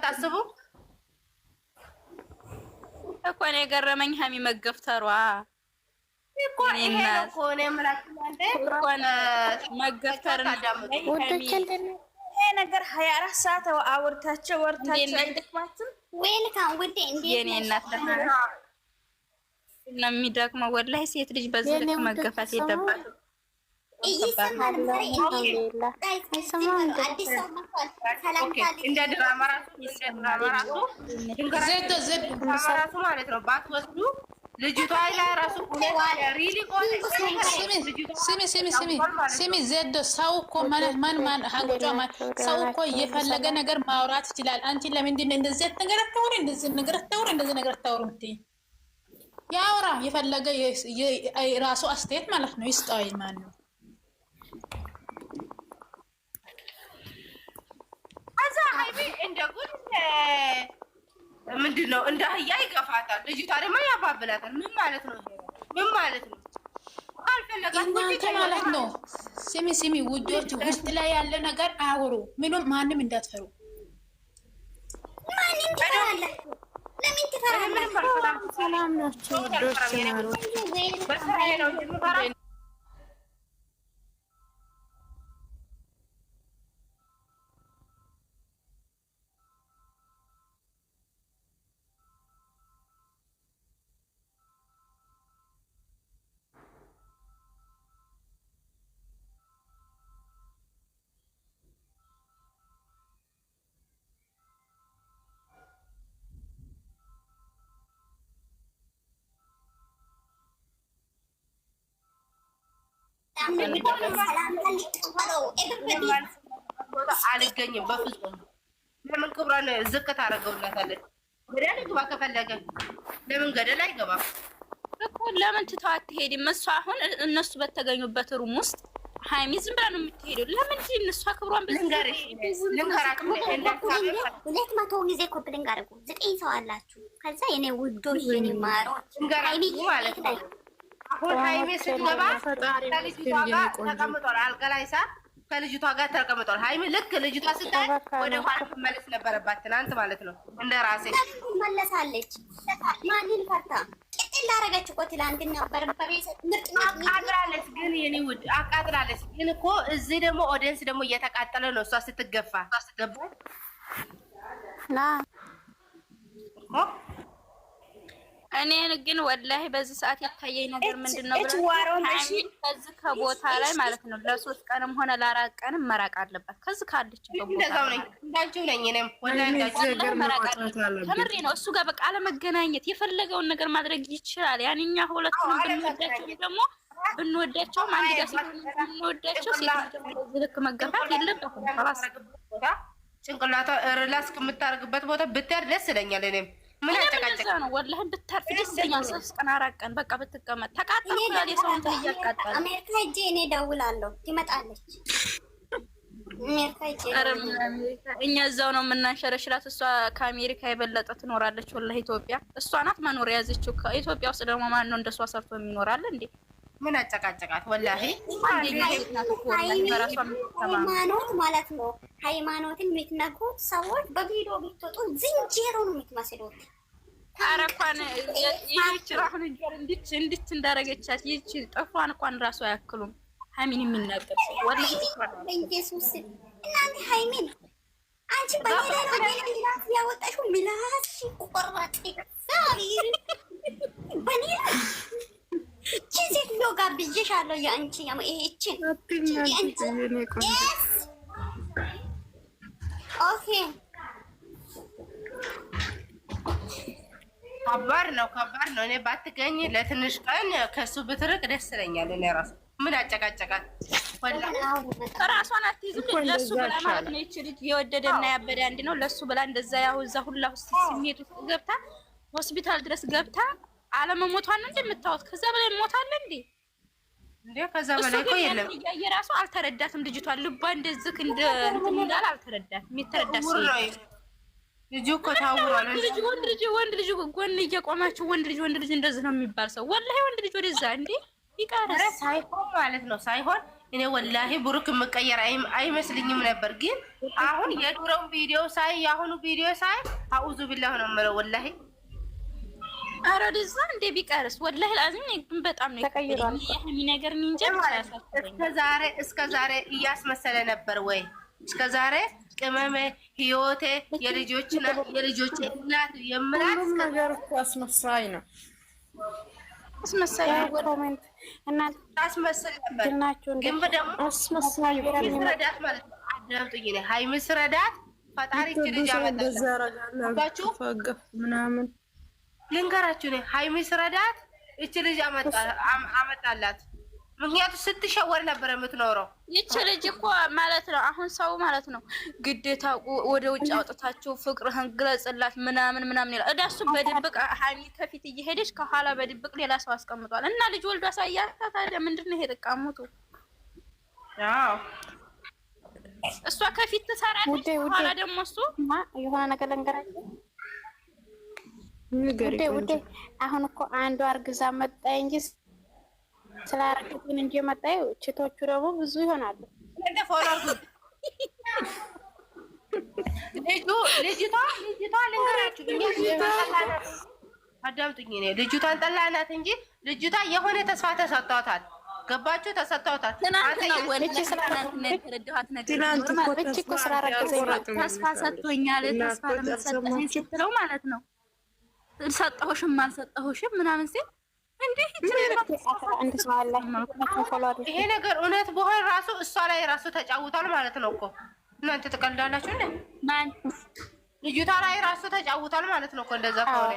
አታስቡ እኮ ነው የገረመኝ ሀሚ መገፍተሯ እኮ ይሄ ነው እኮ ነው የምላችሁ መገፍተር ይሄ ነገር 24 ሰዓት አውርታቸው ወርታቸው አይደክማትም። ዌልካም ውዴ፣ እንዴት የኔ እናት ነው የሚደክመው። ወላሂ ሴት ልጅ በዚህ ልክ መገፋት የለባትም። እንደ ድራማ ራሱ ማለት ነው ባትወስዱ ልጅቷ ላይ ራሱ ስሚ ዘዶ ሰው እኮ ማን ሀጎጇ ሰው እኮ የፈለገ ነገር ማውራት ይችላል። አንቺ ለምንድን ነው እንደዚህ ነገር አታውሪ፣ እንደዚህ ነገር አታውሪ፣ እንደዚህ ነገር አታውሪ የምትይኝ? ያውራ የፈለገ ራሱ አስተያየት ማለት ነው ይስጠው። ማን ነው አዛ ሀይሚ እንደ ጉድ ምንድን ነው እንደ አህያ ይገፋታል። ልጅቷ ደግሞ ያባብላታል። ምን ማለት ነው? ምን ማለት ነው? እናንተ ማለት ነው። ስሚ ውዶች፣ ውስጥ ላይ ያለ ነገር አውሩ። ምንም ማንም እንዳትፈሩ። ማንም ትፈራላችሁ? ለምን ትፈራላችሁ? ሰላም ናቸው ውዶች ማሮች። አልገኝም በፍጹም። ለምን ክብሯን ዝቅ ታደርገውላታለች? ገደል ይግባ ከፈለገ። ለምን ገደል አይገባም እኮ? ለምን ትተው አትሄድም? እሷ አሁን እነሱ በተገኙበት ሩም ውስጥ ሀይሚ ዝም ብላ ነው የምትሄደው። ለምንድን እሷ ክብሯን ልንገርሽ፣ ልንገራችሁ 200 ጊዜ ኮፕሊንግ አድርጉ። 9 ሰው አላችሁ። ከዛ የኔ ውዶች የኔ ማሮች ሀይሚ ማለት ነው። አሁን ሀይሚ ስትገባ ከልጅቷ ጋር ተቀምጧል። አልጋ ላይ ሳ ከልጅቷ ጋር ተቀምጧል። ሀይሚ ልክ ልጅቷ ስታይ ወደ ኋላ መመለስ ነበረባት። ትናንት ማለት ነው እንደ ራሴ መለሳለች። ማንን ፈርታ ቅጥል ላረገች እኮ ትላንትና በርበሬ ምርጥ አቃጥላለች። ግን የኔ ውድ አቃጥላለች። ግን እኮ እዚህ ደግሞ ኦዲየንስ ደግሞ እየተቃጠለ ነው። እሷ ስትገፋ ገባ ና እኔ ግን ወላሂ በዚህ ሰዓት የታየኝ ነገር ምንድነው ከዚህ ከቦታ ላይ ማለት ነው ለ3 ቀንም ሆነ ለ4 ቀንም መራቅ አለባት። ከዚህ ካለችበት ቦታ እንደዛው ነኝ እንዳንቺው ነኝ። እኔም ወላሂ ከምሬ ነው። እሱ ጋር በቃ አለመገናኘት የፈለገውን ነገር ማድረግ ይችላል። ያንኛ ሁለቱንም ብንወዳቸውም አንድ ጋር ብንወዳቸው ሴት ልክ መገፋት የለበትም። ጭንቅላቷ ሪላክስ የምታደርግበት ቦታ ብትሄድ ደስ ይለኛል። እኔም ምን አጨቃጨቅ ነው ወላሂ ብታርፍ ደስ ይለኛል። 3 ቀን 4 ቀን በቃ ብትቀመጥ ተቃጠልኩ ያለ ሰው እንትን እያቃጠለ አሜሪካ ሂጅ እኔ እደውላለሁ ትመጣለች። አሜሪካ ሂጅ እኛ እዛው ነው የምናንሸረሽራት። እሷ ከአሜሪካ የበለጠ ትኖራለች ወላሂ። ኢትዮጵያ እሷ ናት መኖር ያዘችው። ከኢትዮጵያ ውስጥ ደግሞ ማን ነው እንደሷ ሰርቶ የሚኖራል እንዴ? ምን አጨቃጨቃት ወላሂ። ሃይማኖት ማለት ነው። ሃይማኖትን የምትነግሩት ሰዎች በቪዲዮ ቢትወጡ ዝንጀሮ ነው የምትመስሉት። ኧረ እንኳን ይህች አሁን እንድች እንዳረገቻት ይህች ጥፍሯን እንኳን ራሱ አያክሉም። ሀይሚን የሚናገር ወላሂ በኢየሱስ እናንተ ሀይሚን አንቺ በሌላ ሚላስ ያወጣሽው ሚላስ ቆራጥ በሌላ እቺ ሴትዮ ጋብዤሻለሁ። የአንቺ ይሄችን ኦኬ ከባድ ነው። እኔ ባትገኝ ለትንሽ ቀን ከሱ ብትርቅ ደስ ይለኛል። እኔ ራሱ ምን አጨቃጨቃት ራሷን አትይዝም። ለሱ ብላ ማለት ነው ይቺ ልጅ የወደደና ያበደ አንድ ነው። ለሱ ብላ እንደዛ ያው እዛ ሁላ ውስጥ ስሜት ውስጥ ገብታ ሆስፒታል ድረስ ገብታ አለመሞቷን ነው እንደምታወት። ከዛ በላይ ሞታለ እንዴ? ከዛ በላይ እኮ የለም። የራሱ አልተረዳትም ልጅቷን። ልቧ እንደዚህ እንትን እንዳል አልተረዳትም። የሚተረዳት ሰው ልጁ እኮ ታውሯል። ወንድ ልጅ ጎን እየቆማችሁ ወንድ ልጅ እንደዚህ ነው የሚባል ሰው ወላሂ ወንድ ልጅ ወደዛ እንዴ ይቀራል። ሳይሆን ማለት ነው ሳይሆን እኔ ወላሂ ብሩክ የምቀየር አይመስልኝም ነበር፣ ግን አሁን የዱረውን ቪዲዮ ሳይ የአሁኑ ቪዲዮ ሳይ አኡዙ ቢላህ ነው የምለው ወላሂ። ኧረ ወደዛ እንደ ቢቀርስ ወላሂ ላዚም ግን በጣም ነው ተቀይሯል። ይሄ ነገር እንጃ እስከ ዛሬ እያስመሰለ ነበር ወይ? እስከ ዛሬ ቅመሜ ህይወቴ የልጆች እናት የምላት ነገር እኮ አስመሳይ ነው። አስመሳይ ኮሜንት እና አስመሳይ ነበር። ግን ደግሞ አስመሳይ ይረዳት ማለት ነው። አዳምጡኝ ነው ሃይሚ ስረዳት ፈጣሪ ልጅ አመጣላችሁ ምናምን ልንገራችሁ ነው። ሃይሚ ስረዳት እቺ ልጅ አመጣላት። ምክንያቱም ስትሸወር ነበር የምትኖረው። ይቺ ልጅ እኮ ማለት ነው አሁን ሰው ማለት ነው ግዴታ ወደ ውጭ አውጥታችሁ ፍቅርህን ግለጽላት ምናምን ይላል። እዳሱ በድብቅ ሃይሚ ከፊት እየሄደች ከኋላ በድብቅ ሌላ ሰው አስቀምጧል። እና ልጅ ወልዶ አሳያታ። ታዲያ ምንድነው ይሄ ጥቃሙቱ? አዎ እሷ ከፊት ትሰራለች፣ ከኋላ ደግሞ እሱ የሆነ ነገር ልንገራችሁ። ውዴ አሁን እኮ አንዱ አርግዛ መጣ እንጂ ስላረግኩኝ እንጂ መጣዩ ቺቶቹ ደግሞ ብዙ ይሆናሉ። ልጅቷ ልንገራችሁ አዳምጡኝ። እኔ ልጅቷን ጠላናት እንጂ ልጅቷ የሆነ ተስፋ ተሰጥቷታል። ገባችሁ? ተሰጥቷታል። ተስፋ ሰጥቶኛል። ተስፋ ለመሰጠኝ ስትለው ማለት ነው ሰጠሁሽም አልሰጠሁሽም ምናምን ሲል ይሄ ነገር እውነት በሆነ ራሱ እሷ ላይ ራሱ ተጫውቷል ማለት ነው እኮ። እናንተ ትቀልዳላችሁ እንዴ? ማን ልጅቷ ላይ ራሱ ተጫውቷል ማለት ነው እኮ። እንደዛ ከሆነ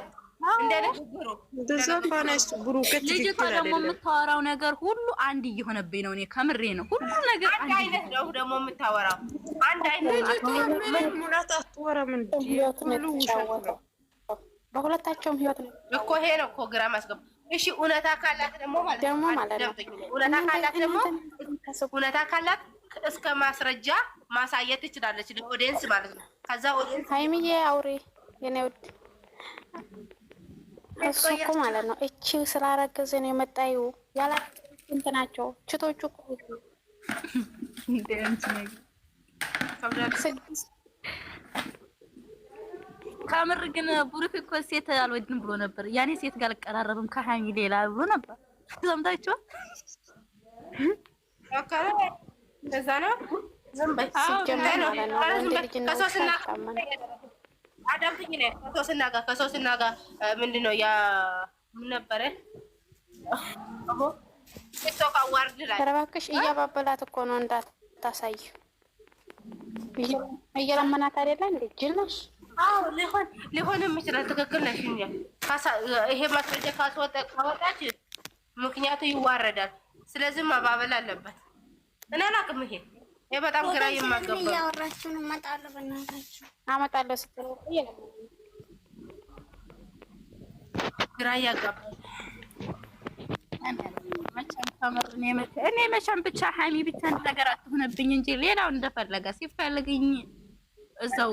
ልጅቷ ደግሞ የምታወራው ነገር ሁሉ አንድ እየሆነብኝ ነው። እኔ ከምሬ ነው። ሁሉ ነገር አንድ አይነት ነው ደግሞ የምታወራው። አንድ አይነት ሙላት አትወራም እንዴ? በሁለታቸውም ህይወት ነው እኮ። ይሄ ነው እኮ ግራ ማስገባ። እሺ እውነታ ካላት ደግሞ ማለት ነው እውነታ ካላት እስከ ማስረጃ ማሳየት ትችላለች ለኦዲየንስ ማለት ነው። ከዛ ኦዲየንስ ሃይሚዬ አውሬ የኔ ውድ እሱ እኮ ማለት ነው እቺ ስላረገዘ ነው የመጣዩ ያላ እንትናቸው ችቶቹ እኮ ከምር ግን ቡሩክ እኮ ሴት አልወድም ብሎ ነበር። ያኔ ሴት ጋር አልቀራረብም ከሃይሚ ሌላ ብሎ ነበር። ሰምታችኋል? እንደዛ ነው። ዝም በይ ከሶስና ጋር ምንድን ነው ያ ምን ነበረ ቲክቶክ አዋርድ ላይ እባክሽ እያባበላት እኮ ነው እንዳታሳይ እየለመናት አይደለ እንዴ? ጅል ነሽ። አዎ ሊሆን ይችላል። ትክክል ነሽ። ይሄ ማስረጃ ካወጣች ምክንያቱ ይዋረዳል። ስለዚህ ማባበል አለበት። እኔ አላውቅም። ይሄ በጣም ግራ የማገባ እያወራችሁ ነው። እመጣለሁ በእናታችሁ አመጣለሁ ስትል ግራ ያጋባል። እኔ መቼም ብቻ ሃይሚ ብቻ ነገር አትሆነብኝ እንጂ ሌላው እንደፈለገ ሲፈልግኝ እዛው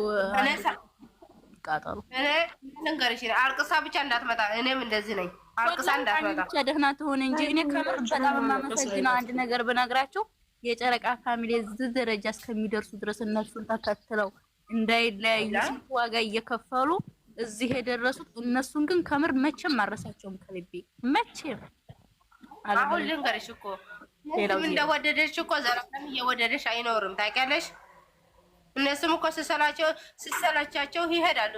ቃጠሩ። እኔ ልንገርሽ አልቅሳ ብቻ እንዳትመጣ። እኔም እንደዚህ ነኝ። አልቅሳ እንዳትመጣ ብቻ ደህና ትሆን እንጂ እኔ ከምር በጣም የማመሰግነው አንድ ነገር ብነግራቸው የጨረቃ ፋሚሊ እዚህ ደረጃ እስከሚደርሱ ድረስ እነሱን ተከትለው እንዳይለያዩ ስንት ዋጋ እየከፈሉ እዚህ የደረሱት እነሱን ግን ከምር መቼም አረሳቸውም ከልቤ መቼም። አሁን ልንገርሽ እኮ እንደወደደሽ እኮ ዘራም እየወደደሽ አይኖርም። ታውቂያለሽ? እነሱም እኮ ሲሰላቻቸው ይሄዳሉ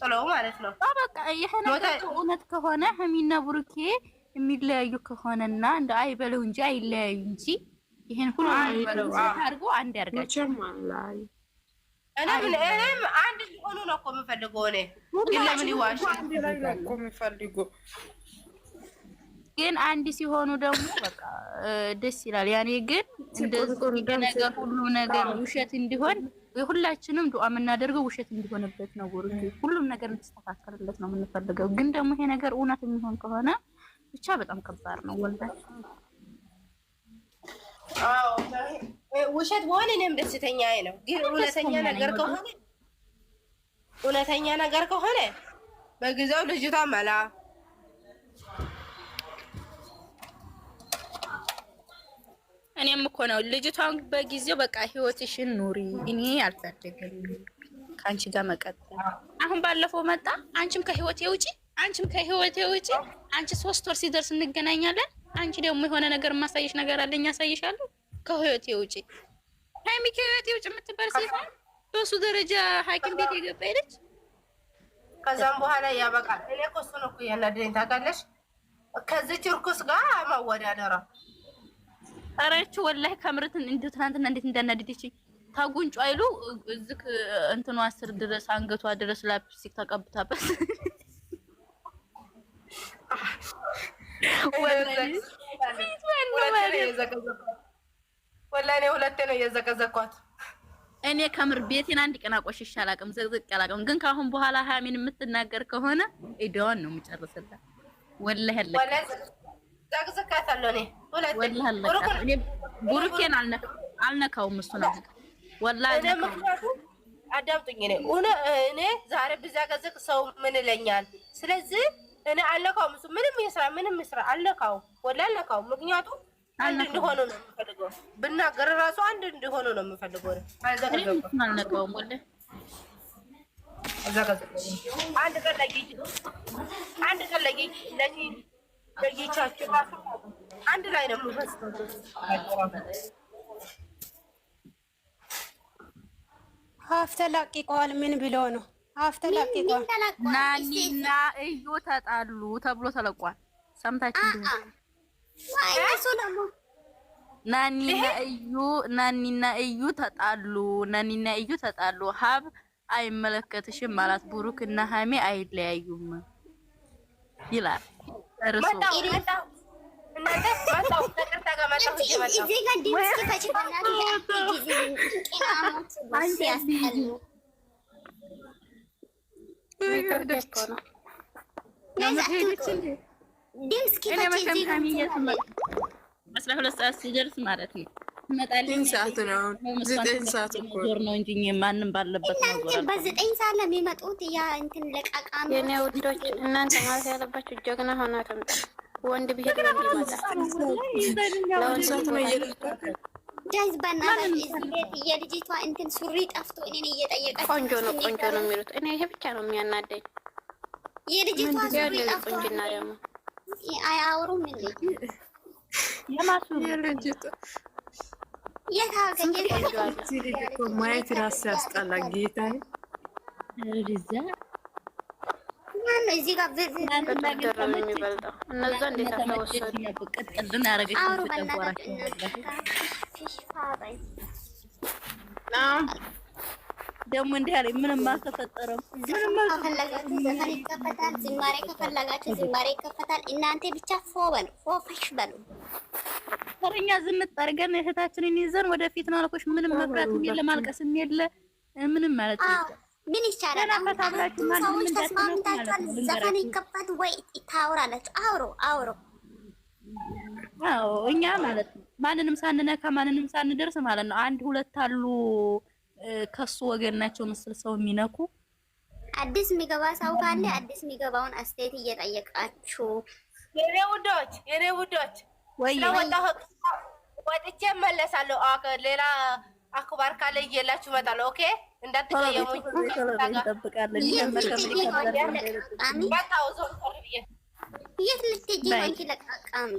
ጥለው ማለት ነው። በቃ ይሄ ነገር እውነት ከሆነ ሀይሚና ብሩኬ የሚለያዩ ከሆነና እንደ አይበለው እንጂ አይለያዩ እንጂ ይሄን ሁሉ አድርጎ አንድ ያርጋቸው። እኔም አንድ ሊሆኑ ነው እኮ የምፈልገው። እኔ ግን ለምን ይዋሽ እኮ የምፈልገው ግን አንድ ሲሆኑ ደግሞ በቃ ደስ ይላል። ያኔ ግን እንደዚህ ነገር ሁሉ ነገር ውሸት እንዲሆን ሁላችንም ዱአ የምናደርገው ውሸት እንዲሆንበት ነው። ሁሉም ነገር እንዲስተካከልለት ነው የምንፈልገው። ግን ደግሞ ይሄ ነገር እውነት የሚሆን ከሆነ ብቻ በጣም ከባድ ነው ወላሂ። አዎ ውሸት በሆነ እኔም ደስተኛ ነው። ግን እውነተኛ ነገር ከሆነ በጊዜው ልጅቷ መላ እኔም እኮ ነው ልጅቷን በጊዜው በቃ ህይወትሽን ኑሪ፣ እኔ አልፈልግም ከአንቺ ጋር መቀጠል። አሁን ባለፈው መጣ፣ አንቺም ከህይወቴ ውጪ፣ አንቺም ከህይወቴ ውጪ። አንቺ 3 ወር ሲደርስ እንገናኛለን። አንቺ ደግሞ የሆነ ነገር ማሳየሽ ነገር አለኝ፣ አሳይሻለሁ። ከህይወቴ ውጪ ሃይሚ ከህይወቴ ውጪ የምትባል ሴት በሱ ደረጃ ሐኪም ቤት የገባ አይደች። ከዛም በኋላ ያበቃል። እኔ እኮ እሱ ነው እኮ ያናደደኝ ታውቃለሽ፣ ከዚች እርኩስ ጋር ማወዳደራ። አረች ወላሂ ከምርትን እንደ ትናንትና እንዴት እንዳናደደች ታጉንጩ አይሉ እዝክ እንትኗ 10 ድረስ አንገቷ ድረስ ላፕስቲክ ተቀብታበት ወላሂ ሁለቴ ነው የዘቀዘኳት። እኔ ከምር ቤቴን አንድ ቀን አቆሽሽ አላውቅም፣ ዘቅዝቅ አላውቅም። ግን ካሁን በኋላ ሀሚን የምትናገር ከሆነ ኢዳዋን ነው የምጨርስላት። ወላሂ ዘቅዝቃታለሁ እኔ ወላሂ አለቃ። እኔ ቡሩኬን አልነካውም እሱን አልነካ ወላሂ ምክንያቱም አዳምጡኝ። እኔ ዛሬ ብዘቀዝቅ ሰው ምን ይለኛል? ስለዚህ እኔ አልነካውም። እሱ ምንም ይስራ አልነካውም፣ ወላሂ አልነካውም። ምክንያቱም አንድ እንዲሆኑ ነው የምፈልገው። ብናገር ራሱ አንድ እንዲሆኑ ነው የምፈልገው። አልነካውም ወላሂ አንድ ቀን ለጌቻችሁ ራሱ አንድ ላይ ነው የምፈስደው። ሀፍ ተላቅቀዋል። ምን ብሎ ነው ሀፍ ተላቅቀዋል? ናኒና እዩ ተጣሉ ተብሎ ተለቋል። ሰምታችሁ እንደሆነ ናኒና እዩ ተጣሉ። ሀብ አይመለከትሽም ማለት ብሩክ እና ሀሚ አይለያዩም ይላል እርሱ። አስራ 12 ሰዓት ሲደርስ ማለት ነው ትመጣለች። ሰዓት ነው 9 ሰዓት እኮ ነው እንጂ ማንም ባለበት ነው። በ9 ሰዓት ለሚመጡት ያ እንትን ለቃቃም የኔ ውዶች እናንተ ማለት ያለባችሁ ጀግና ሆና ተምጣ ወንድ ቢሄድ ወንድ ይመጣል። ጃዝ በእናትህ የልጅቷ እንትን ሱሪ ጠፍቶ እኔን እየጠየቀች ቆንጆ ነው የሚሉት። እኔ ይሄ ብቻ ነው የሚያናደኝ። የልጅቷ ሱሪ ጠፍቶ ቆንጅና ደግሞ አያወሩም እንዴ? የልጅቷ የታገኘ ማየት ራስ ያስጠላ ጌታ እዚህ ጋር የሚበልጠው እነዛ እንዴት አተወሰዱ ደግሞ እንዲህ አለኝ። ምንም አልተፈጠረም። ከፈለጋችሁ ዘፈን ይከፈታል፣ ዝማሬ ከፈለጋችሁ ዝማሬ ይከፈታል። እናንተ ብቻ ፎ በሉ፣ ፎፈሽ በሉ። ተረኛ ዝንጥ አድርገን እህታችንን ይዘን ወደፊት ነው አልኩሽ። ምንም መፍራት የለ ማልቀስም የለ ምንም ማለት ነው። ምን ይቻላል? ሰዎች ተስማምታችኋል። ዘፈን ይከፈት ወይ ታወራላችሁ። አውሮ እኛ ማለት ነው ማንንም ሳንነካ ማንንም ሳንደርስ ማለት ነው። አንድ ሁለት አሉ ከሱ ወገን ናቸው ምስል ሰው የሚነኩ። አዲስ የሚገባ ሰው ካለ አዲስ የሚገባውን አስተያየት እየጠየቃችሁ የኔ ውዶች ወጥቼ እመለሳለሁ። ሌላ አክባር ካለ እየላችሁ እመጣለሁ። ኦኬ እንዳትቀየሙኝ። የት ልትሄጂ ነው አንቺ ለቃቃሚ?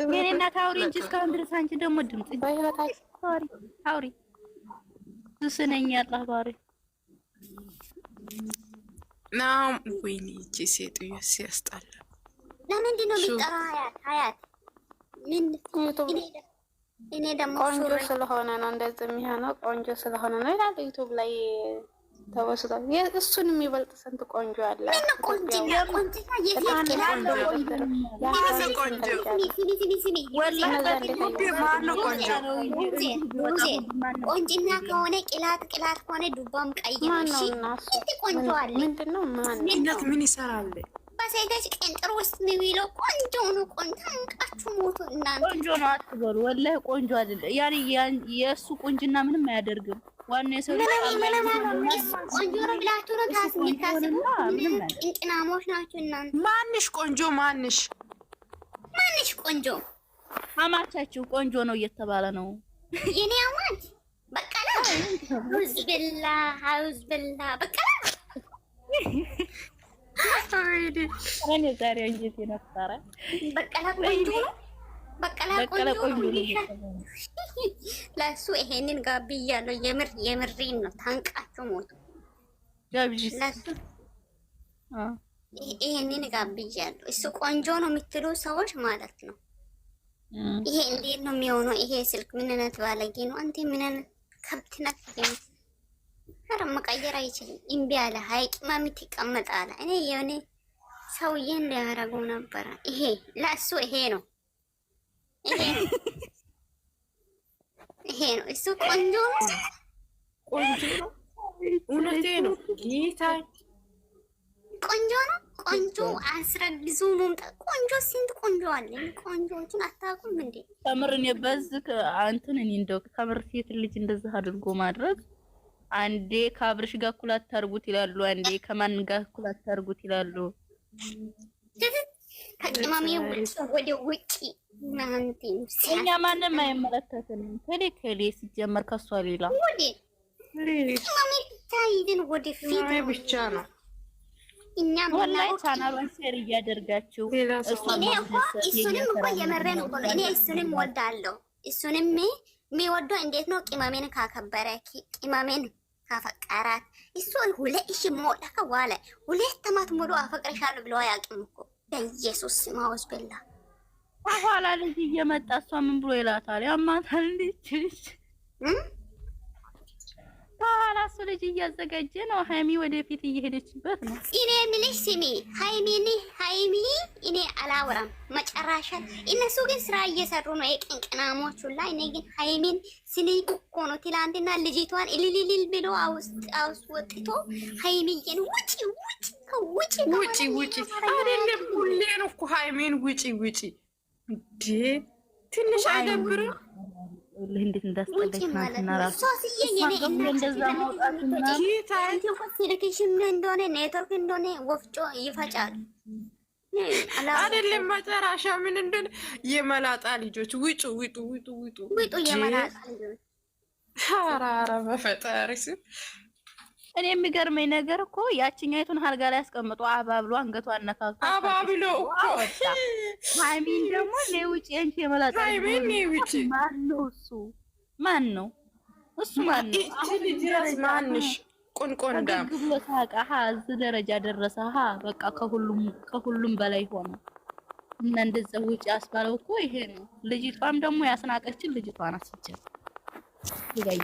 የኔ እናት አውሪ እንጂ እስካሁን ድረስ አንቺ ደግሞ ድምጽ አውሪ ስነኝ ያላህ ባሪ ናም ወይኔ እቺ ሴትዮ ሲያስጠላ። ለምንድን ነው የሚጠራው? ሀያት እኔ ደግሞ ቆንጆ ስለሆነ ነው እንደዚህ የሚሆነው። ቆንጆ ስለሆነ ነው ይላል ዩቲዩብ ላይ ተወስዷል። እሱን የሚበልጥ ስንት ቆንጆ አለ። ቆንጅና ከሆነ ቅላት ከሆነ ዱባም ቀይ ቆንጆ አለ። ምንድነው ምን ይሰራል? በሴቶች ቅንጥር ውስጥ የሚውለው ቆንጆ ነው። ቆንጆ አንቃችሁ ሞቱ እናንተ። ቆንጆ ነው አትበሉ። ወላሂ ቆንጆ አይደለ። የእሱ ቁንጅና ምንም አያደርግም። ዋና የሰው ቆንጆ ነው ብላችሁ ነው ቅንጥናሞች ናችሁ እናንተ። ማንሽ ቆንጆ ማንሽ ቆንጆ አማቻችሁ ቆንጆ ነው እየተባለ ነው። የኔ አማች በቀላ ሀውዝ ብላ በቀላ እኔ ዛሬ እንጀት የነበረ በቀላ ቆንጆ ነው። በቀላ ቆንጆ ነው። ለሱ ይሄንን ጋብያለሁ። የምሬን ነው። ታንቃችሁ ሞቱ። ለሱ ይሄንን ጋብያለሁ። እሱ ቆንጆ ነው የምትሉ ሰዎች ማለት ነው። ይሄ እንዴት ነው የሚሆነው? ይሄ ስልክ ምን አይነት ባለጌ ነው? አንተ ምን አይነት ከብት ነክ ነው? ኧረ መቀየር አይችልም። እምቢ አለ። ሀይቅ ማሚት ይቀመጣል። እኔ የሆነ ሰውዬ እንዳያረጉ ነበረ። ይሄ ለእሱ ይሄ ነው። ይሄ ነው እሱ ቆንጆ ነው። ቆንጆ ነው። እውነቴ ነው። ጌታ ቆንጆ ነው። ቆንጆ አስረግዙ መምጣት ቆንጆ ስንት ቆንጆ አለ። ቆንጆችን አታውቁም እንዴ? ከምር እኔ በዚህ አንተን እኔ እንደው ከምር ሴት ልጅ እንደዚህ አድርጎ ማድረግ አንዴ ከአብርሽ ጋር እኩል አታርጉት ይላሉ፣ አንዴ ከማን ጋር እኩል አታርጉት ይላሉ። ከቅማሜ ውጭ ወደ ውጪ ማንቴ እኛ ማንም አይመለከተንም። ከሌ ሲጀመር ከሷ ሌላ ወደ ቅማሜ ታይደን ወደ ፊት ብቻ ነው። እኛም ወላሂ ቻናሉን ሼር እያደርጋችሁ እሱንም እኮ የመረን እኮ ነው። እኔ እሱንም ወዳለሁ። እሱንም የሚወደው እንዴት ነው? ቅመሜን ካከበረ ቅመሜን ካፈቀራት እሱ ሁለት ሺህ ሞላ ከዋለ 2 ዓመት ሙሉ አፈቅርሻለሁ ብሎ አያውቅም እኮ በኢየሱስ ማውስ በላ በኋላ ልጅ እየመጣ እሷ ምን ብሎ ይላታል? ያማታል ልጅ በኋላ እሱ ልጅ እያዘጋጀ ነው። ሃይሚ ወደፊት እየሄደችበት ነው። እኔ የምልሽ ስሚ ሃይሚ እኔ አላወራም መጨረሻ። እነሱ ግን ስራ እየሰሩ ነው የቅንቅናሞቹ ላይ። እኔ ግን ሃይሚን ስንቅ እኮ ነው። ትላንትና ልጅቷን እልልልል ብሎ አውስወጥቶ ሃይሚዬን ውጪ አይደለም ሁሌ ነው እኮ ሃይሚን ውጪ እንዴ! ትንሽ አይደብርም? እንዴት እንዳስጠላች ናትና ራሱ ስልክሽም እንደሆነ ኔትወርክ እንደሆነ ወፍጮ ይፈጫል። አይደለም መጨረሻ ምን እንደሆነ የመላጣ ልጆች ውጡ የመላጣ ልጆች። ኧረ በፈጣሪ ስም እኔ የሚገርመኝ ነገር እኮ ያችኛይቱን አልጋ ላይ አስቀምጦ አባብሎ አንገቷን ነካክቶ አባብሎ እኮ ሃይሚን ደግሞ ለውጪ አንቺ የመላጣ ሃይሚን ለውጪ ማን ነው? እሱ ማን ነው? እቺ ልጅ ራስ ማንሽ ቆንቆንዳ ግብሎ ታቃ እዚህ ደረጃ ደረሰ። በቃ ከሁሉም በላይ ሆነ እና እንደዛ ውጪ አስባለው እኮ ይሄ ነው። ልጅቷም ደግሞ ያስናቀችን ልጅቷን አስቸል ይጋይ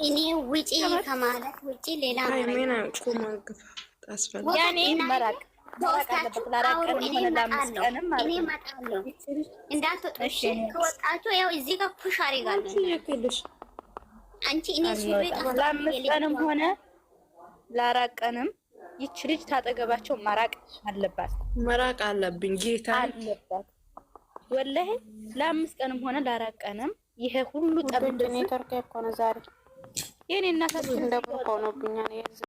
እኔ ውጪ ከማለት ውጪ ሌላ ሃይሚን ቆማግፋ አስፈልግ ያኔ መራቅ አለበት። ላራቀን ሆነ ለምስቀንም ማለት ነው። እመጣለሁ እንዳትወጡ ከወጣችሁ ያው እዚህ ጋር ፑሽ አሪጋለሁ። አንቺ እኔ ሱሪ ለምስቀንም ሆነ ላራቀንም ይች ልጅ ታጠገባቸው መራቅ አለብኝ ጌታ አለባት። ወላሂ ለምስቀንም ሆነ ላራቀንም ይሄ ሁሉ ጠብቅ ኔትወርክ እኮ ነው ዛሬ የኔ እናታችን እንደው ሆኖብኛል።